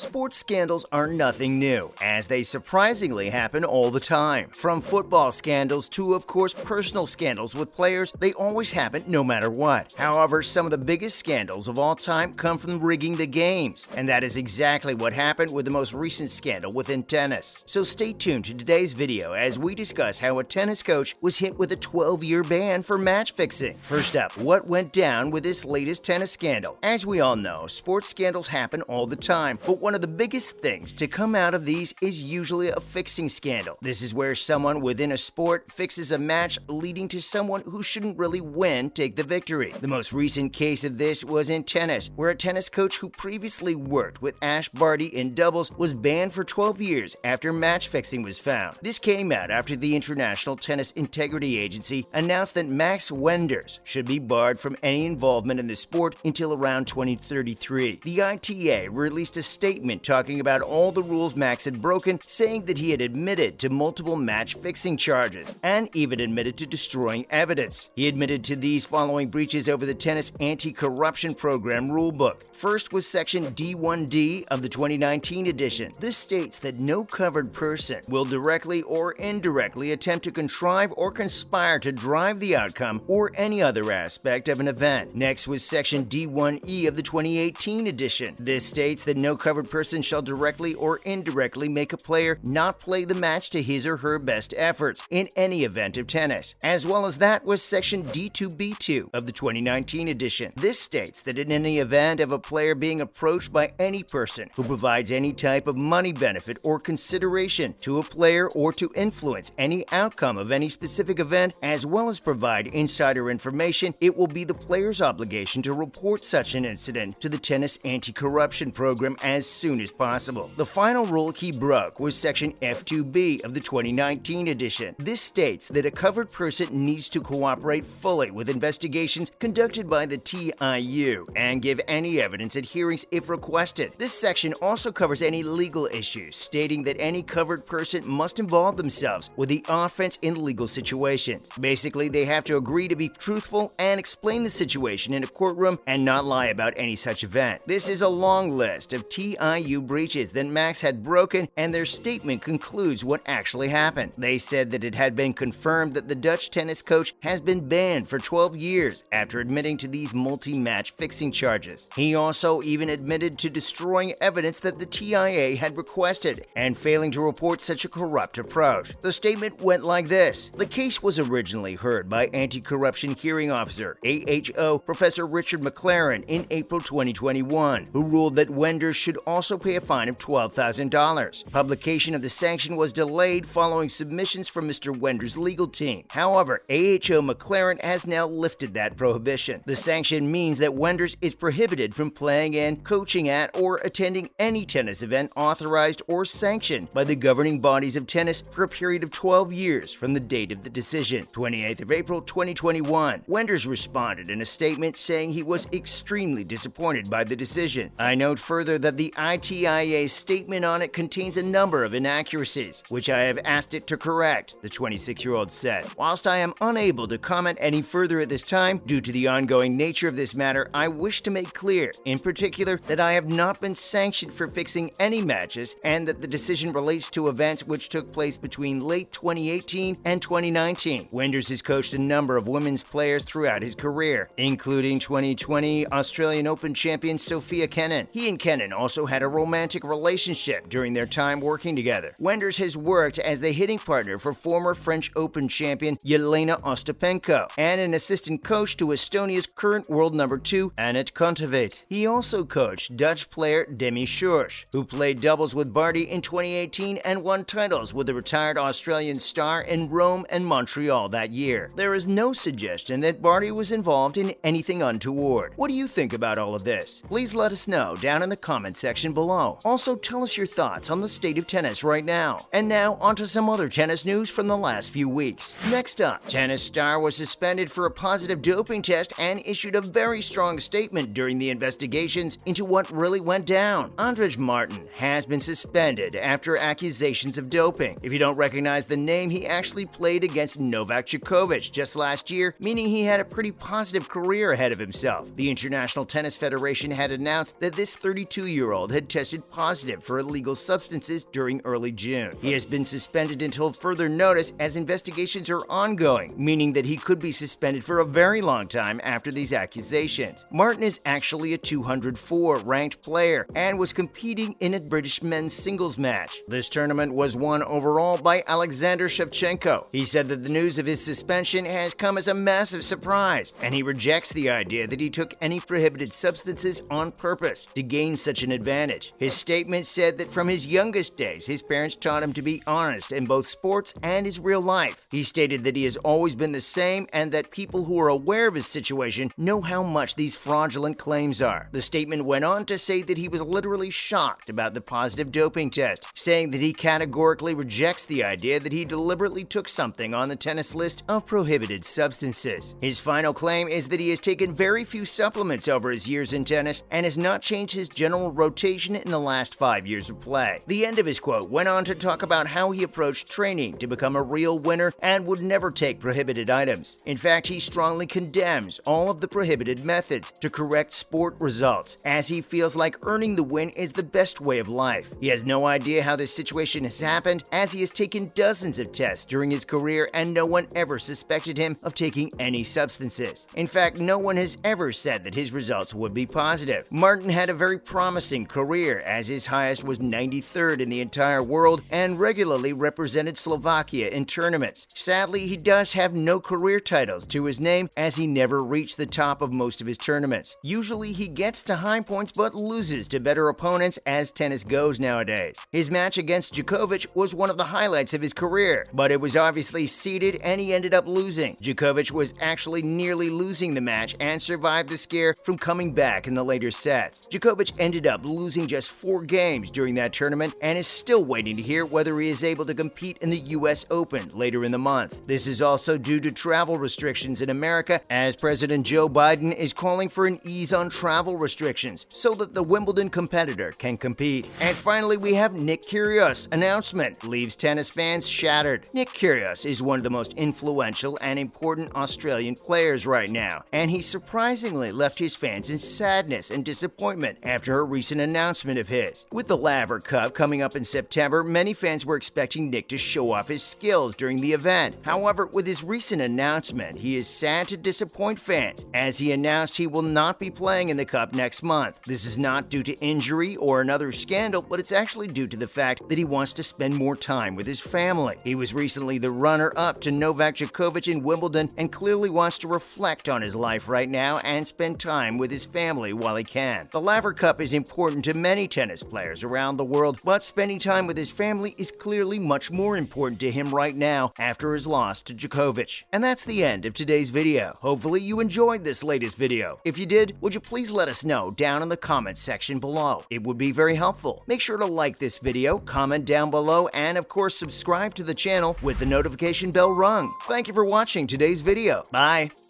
Sports scandals are nothing new, as they surprisingly happen all the time. From football scandals to, of course, personal scandals with players, they always happen no matter what. However, some of the biggest scandals of all time come from rigging the games, and that is exactly what happened with the most recent scandal within tennis. So stay tuned to today's video as we discuss how a tennis coach was hit with a 12-year ban for match fixing. First up, what went down with this latest tennis scandal? As we all know, sports scandals happen all the time, but one of the biggest things to come out of these is usually a fixing scandal. This is where someone within a sport fixes a match, leading to someone who shouldn't really win take the victory. The most recent case of this was in tennis, where a tennis coach who previously worked with Ash Barty in doubles was banned for 12 years after match fixing was found. This came out after the International Tennis Integrity Agency announced that Max Wenders should be barred from any involvement in the sport until around 2033. The ITA released a statement talking about all the rules Max had broken, saying that he had admitted to multiple match fixing charges and even admitted to destroying evidence. He admitted to these following breaches over the Tennis Anti-Corruption Program rulebook. First was Section D1D of the 2019 edition. This states that no covered person will directly or indirectly attempt to contrive or conspire to drive the outcome or any other aspect of an event. Next was Section D1E of the 2018 edition. This states that no covered person shall directly or indirectly make a player not play the match to his or her best efforts in any event of tennis. As well as that was Section D2B2 of the 2019 edition. This states that in any event of a player being approached by any person who provides any type of money benefit or consideration to a player or to influence any outcome of any specific event, as well as provide insider information, it will be the player's obligation to report such an incident to the Tennis Anti-Corruption Program as soon as possible. The final rule he broke was Section F2B of the 2019 edition. This states that a covered person needs to cooperate fully with investigations conducted by the TIU and give any evidence at hearings if requested. This section also covers any legal issues, stating that any covered person must involve themselves with the offense in legal situations. Basically, they have to agree to be truthful and explain the situation in a courtroom and not lie about any such event. This is a long list of TIU breaches that Max had broken, and their statement concludes what actually happened. They said that it had been confirmed that the Dutch tennis coach has been banned for 12 years after admitting to these multi-match fixing charges. He also even admitted to destroying evidence that the TIA had requested and failing to report such a corrupt approach. The statement went like this. The case was originally heard by Anti-Corruption Hearing Officer AHO Professor Richard McLaren in April 2021, who ruled that Wenders should also pay a fine of $12,000. Publication of the sanction was delayed following submissions from Mr. Wenders' legal team. However, AHO McLaren has now lifted that prohibition. The sanction means that Wenders is prohibited from playing in, coaching at, or attending any tennis event authorized or sanctioned by the governing bodies of tennis for a period of 12 years from the date of the decision, 28th of April 2021. Wenders responded in a statement saying he was extremely disappointed by the decision. I note further that the ITIA's statement on it contains a number of inaccuracies, which I have asked it to correct, the 26-year-old said. Whilst I am unable to comment any further at this time, due to the ongoing nature of this matter, I wish to make clear, in particular, that I have not been sanctioned for fixing any matches and that the decision relates to events which took place between late 2018 and 2019. Wenders has coached a number of women's players throughout his career, including 2020 Australian Open champion Sophia Kenin. He and Kenin also had a romantic relationship during their time working together. Wenders has worked as the hitting partner for former French Open champion Jelena Ostapenko and an assistant coach to Estonia's current world number 2, Anett Kontaveit. He also coached Dutch player Demi Schuurs, who played doubles with Barty in 2018 and won titles with the retired Australian star in Rome and Montreal that year. There is no suggestion that Barty was involved in anything untoward. What do you think about all of this? Please let us know down in the comment section below. Also, tell us your thoughts on the state of tennis right now. And now, onto some other tennis news from the last few weeks. Next up, tennis star was suspended for a positive doping test and issued a very strong statement during the investigations into what really went down. Andrej Martin has been suspended after accusations of doping. If you don't recognize the name, he actually played against Novak Djokovic just last year, meaning he had a pretty positive career ahead of himself. The International Tennis Federation had announced that this 32-year-old 20-year-old had tested positive for illegal substances during early June. He has been suspended until further notice as investigations are ongoing, meaning that he could be suspended for a very long time after these accusations. Martin is actually a 204 ranked player and was competing in a British men's singles match. This tournament was won overall by Alexander Shevchenko. He said that the news of his suspension has come as a massive surprise, and he rejects the idea that he took any prohibited substances on purpose to gain such an advantage. His statement said that from his youngest days, his parents taught him to be honest in both sports and his real life. He stated that he has always been the same and that people who are aware of his situation know how much these fraudulent claims are. The statement went on to say that he was literally shocked about the positive doping test, saying that he categorically rejects the idea that he deliberately took something on the tennis list of prohibited substances. His final claim is that he has taken very few supplements over his years in tennis and has not changed his general rotation in the last 5 years of play. The end of his quote went on to talk about how he approached training to become a real winner and would never take prohibited items. In fact, he strongly condemns all of the prohibited methods to correct sport results, as he feels like earning the win is the best way of life. He has no idea how this situation has happened, as he has taken dozens of tests during his career and no one ever suspected him of taking any substances. In fact, no one has ever said that his results would be positive. Martin had a very promising career, as his highest was 93rd in the entire world and regularly represented Slovakia in tournaments. Sadly, he does have no career titles to his name, as he never reached the top of most of his tournaments. Usually he gets to high points but loses to better opponents as tennis goes nowadays. His match against Djokovic was one of the highlights of his career, but it was obviously seeded and he ended up losing. Djokovic was actually nearly losing the match and survived the scare from coming back in the later sets. Djokovic ended up losing just 4 games during that tournament and is still waiting to hear whether he is able to compete in the US Open later in the month. This is also due to travel restrictions in America, as President Joe Biden is calling for an ease on travel restrictions so that the Wimbledon competitor can compete. And finally, we have Nick Kyrgios' announcement leaves tennis fans shattered. Nick Kyrgios is one of the most influential and important Australian players right now, and he surprisingly left his fans in sadness and disappointment after a recent announcement of his. With the Laver Cup coming up in September, many fans were expecting Nick to show off his skills during the event. However, with his recent announcement, he is sad to disappoint fans, as he announced he will not be playing in the Cup next month. This is not due to injury or another scandal, but it's actually due to the fact that he wants to spend more time with his family. He was recently the runner-up to Novak Djokovic in Wimbledon and clearly wants to reflect on his life right now and spend time with his family while he can. The Laver Cup is important to many tennis players around the world, but spending time with his family is clearly much more important to him right now after his loss to Djokovic. And that's the end of today's video. Hopefully you enjoyed this latest video. If you did, would you please let us know down in the comments section below? It would be very helpful. Make sure to like this video, comment down below, and of course subscribe to the channel with the notification bell rung. Thank you for watching today's video. Bye!